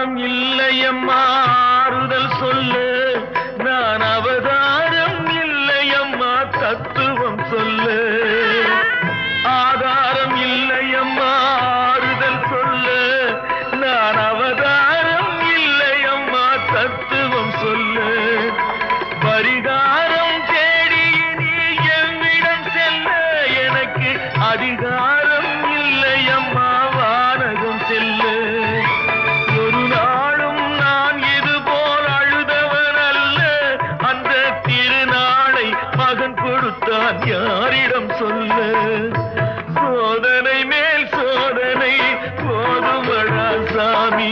ஆதாரம் இல்லையம்மா ஆறுதல் சொல்லு நான் அவதாரம் இல்லையம்மா தத்துவம் சொல்லு ஆதாரம் இல்லையம்மா ஆறுதல் சொல்லு நான் அவதாரம் இல்லையம்மா தத்துவம் சொல்லு பரிகாரம் தேடி நீ எவ்விடம் செல்ல எனக்கு அதிகாரம் இல்லையம்மா வானகம் செல்லு ஒரு நாளும் நான் இதுபோல் அழுதவன் அல்ல அந்த திருநாளை மகன் கொடுத்தான் யாரிடம் சொல்லு சோதனை மேல் சோதனை போதுமடா சாமி